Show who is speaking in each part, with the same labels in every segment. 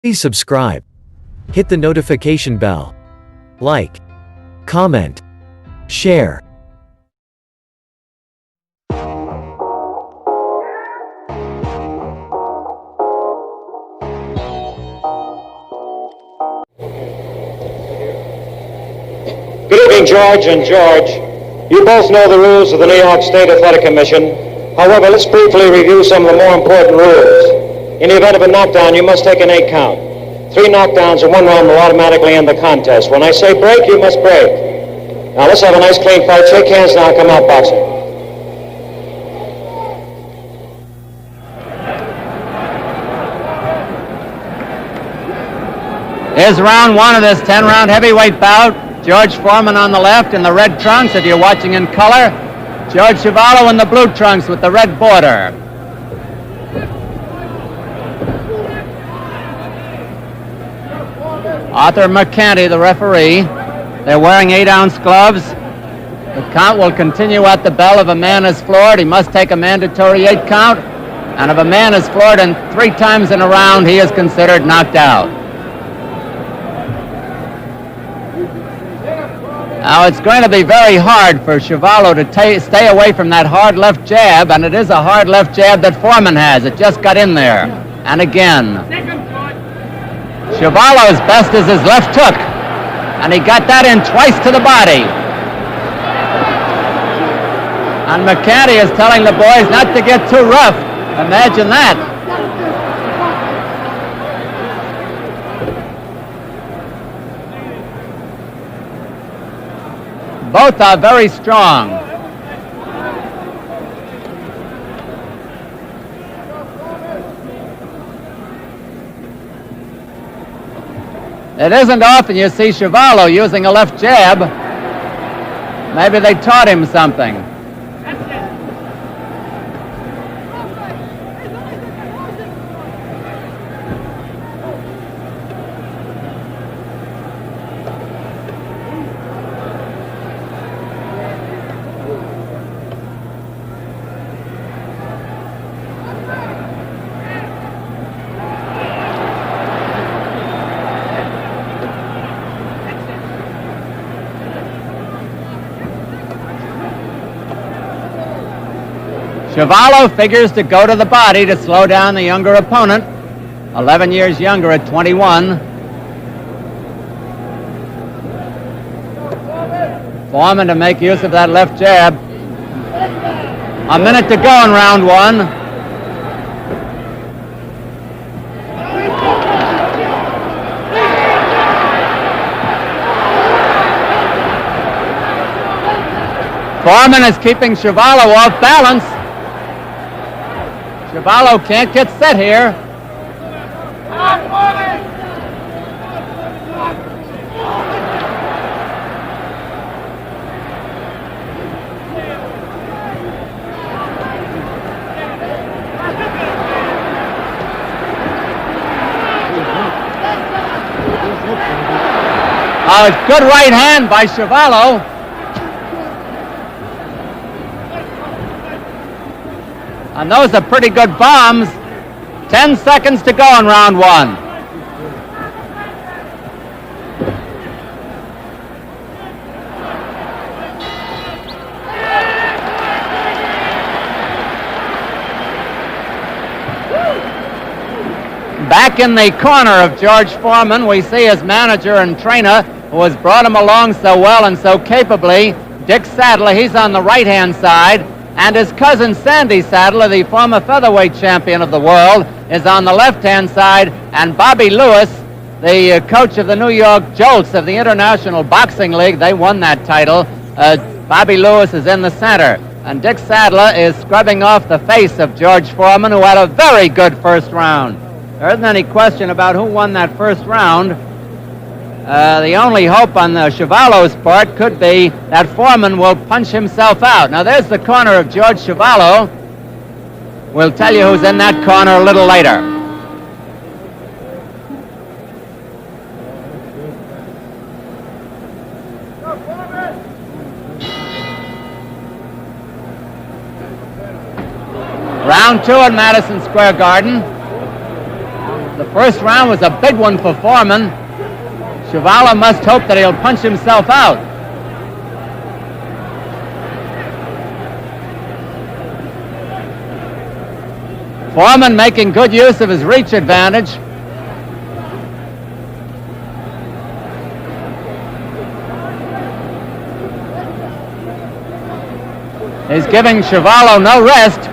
Speaker 1: Please subscribe. Hit the notification bell. Like. Comment. Share.
Speaker 2: Good evening, George and George. You both know the rules of the New York State Athletic Commission. However, let's briefly review some of the more important rules. In the event of a knockdown, you must take an 8 count. 3 knockdowns in 1 round will automatically end the contest. When I say break, you must break. Now let's have a nice clean fight. Shake hands now, come out boxing.
Speaker 3: Here's round 1 of this 10-round heavyweight bout. George Foreman on the left in the red trunks, if you're watching in color. George Chuvalo in the blue trunks with the red border. Arthur Mercante, the referee. They're wearing 8-ounce gloves. The count will continue at the bell. If a man is floored, he must take a mandatory 8 count. And if a man is floored 3 times in a round, he is considered knocked out. Now, it's going to be very hard for Chuvalo to stay away from that hard left jab, and it is a hard left jab that Foreman has. It just got in there. And again. Chuvalo's best is his left hook, and he got that in twice to the body. And Mercante is telling the boys not to get too rough. Imagine that. Both are very strong. It isn't often you see Chuvalo using a left jab. Maybe they taught him something. Chuvalo figures to go to the body to slow down the younger opponent, 11 years younger at 21. Foreman to make use of that left jab. A minute to go in round 1. Foreman is keeping Chuvalo off balance. Chuvalo can't get set here. Good right hand by Chuvalo. And those are pretty good bombs. 10 seconds to go in round 1. Back in the corner of George Foreman, we see his manager and trainer, who has brought him along so well and so capably, Dick Sadler. He's on the right-hand side. And his cousin Sandy Sadler, the former featherweight champion of the world, is on the left-hand side. And Bobby Lewis, the coach of the New York Jolts of the International Boxing League, they won that title. Bobby Lewis is in the center. And Dick Sadler is scrubbing off the face of George Foreman, who had a very good first round. There isn't any question about who won that first round. The only hope on the Chuvalo's part could be that Foreman will punch himself out. Now there's the corner of George Chuvalo. We'll tell you who's in that corner a little later. Round 2 at Madison Square Garden. The first round was a big one for Foreman. Chuvalo must hope that he'll punch himself out. Foreman making good use of his reach advantage. He's giving Chuvalo no rest.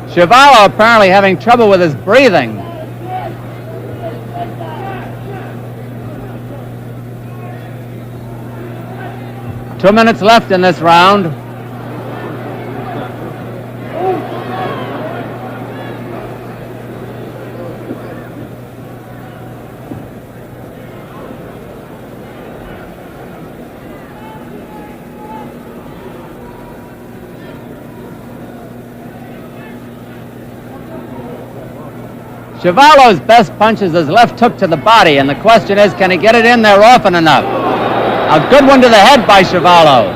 Speaker 3: Chuvalo apparently having trouble with his breathing. Two minutes left in this round. Chuvalo's best punch is his left hook to the body, and the question is, can he get it in there often enough? A good one to the head by Chuvalo.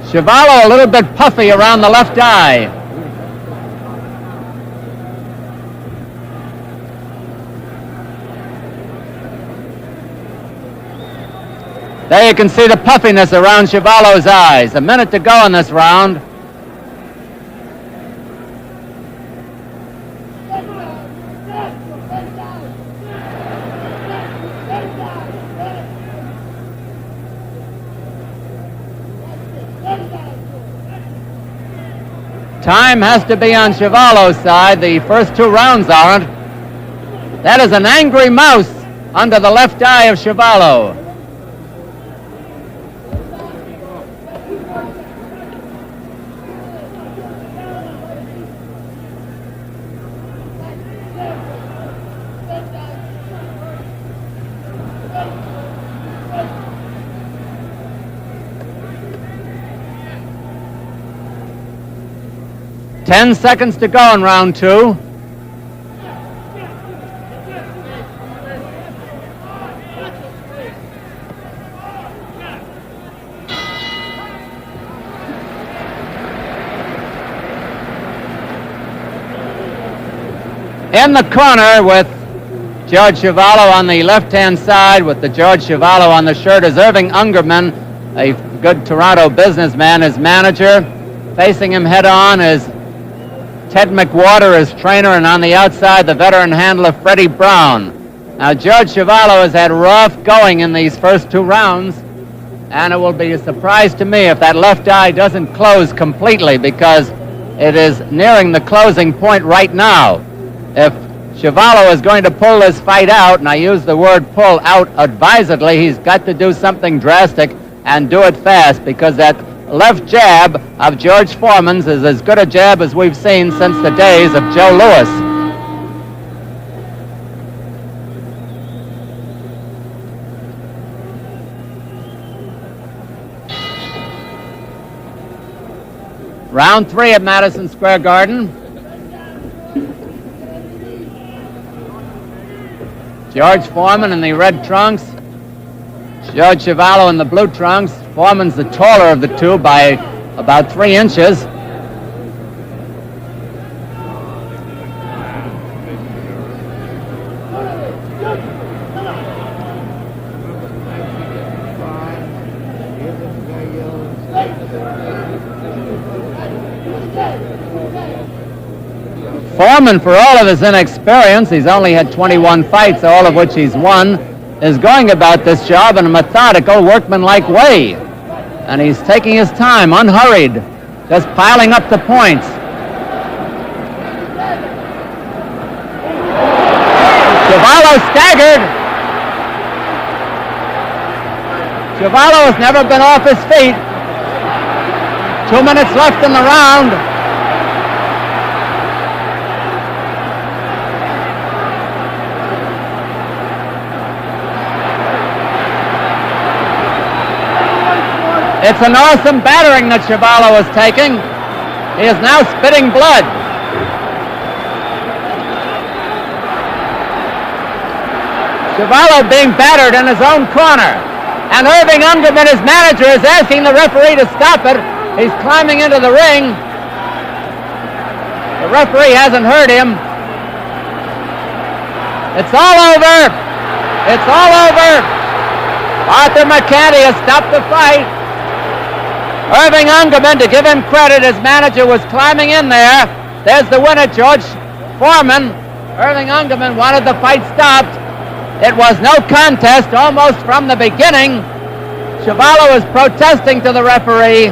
Speaker 3: Chuvalo a little bit puffy around the left eye. There you can see the puffiness around Chuvalo's eyes. A minute to go in this round. Time has to be on Chuvalo's side. The first two rounds aren't. That is an angry mouse under the left eye of Chuvalo. Ten seconds to go in round two. In the corner with George Chuvalo on the left-hand side with the George Chuvalo on the shirt is Irving Ungerman, a good Toronto businessman, his manager. Facing him head-on is Ted McWhorter, his trainer, and on the outside, the veteran handler, Freddie Brown. Now, George Chuvalo has had rough going in these first two rounds, and it will be a surprise to me if that left eye doesn't close completely, because it is nearing the closing point right now. If Chuvalo is going to pull this fight out, and I use the word pull out advisedly, he's got to do something drastic and do it fast, because that left jab of George Foreman's is as good a jab as we've seen since the days of Joe Louis. Round three at Madison Square Garden. George Foreman in the red trunks, George Chuvalo in the blue trunks. Foreman's the taller of the two by about 3 inches. Foreman, for all of his inexperience, he's only had 21 fights, all of which he's won, is going about this job in a methodical, workmanlike way. And he's taking his time, unhurried, just piling up the points. Chuvalo staggered. Chuvalo has never been off his feet. 2 minutes left in the round. It's an awesome battering that Chuvalo is taking. He is now spitting blood. Chuvalo being battered in his own corner. And Irving Ungerman, his manager, is asking the referee to stop it. He's climbing into the ring. The referee hasn't heard him. It's all over. It's all over. Arthur Mercante has stopped the fight. Irving Ungerman, to give him credit, his manager was climbing in there. There's the winner, George Foreman. Irving Ungerman wanted the fight stopped. It was no contest almost from the beginning. Chuvalo is protesting to the referee,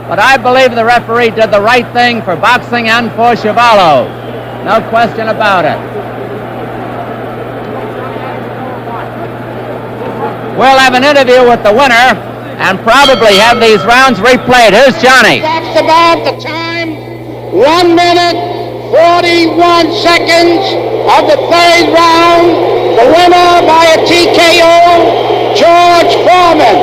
Speaker 3: but I believe the referee did the right thing for boxing and for Chuvalo. No question about it. We'll have an interview with the winner and probably have these rounds replayed. Here's Johnny.
Speaker 4: That's about the time. 1 minute, 41 seconds of the third round. The winner by a TKO, George Foreman.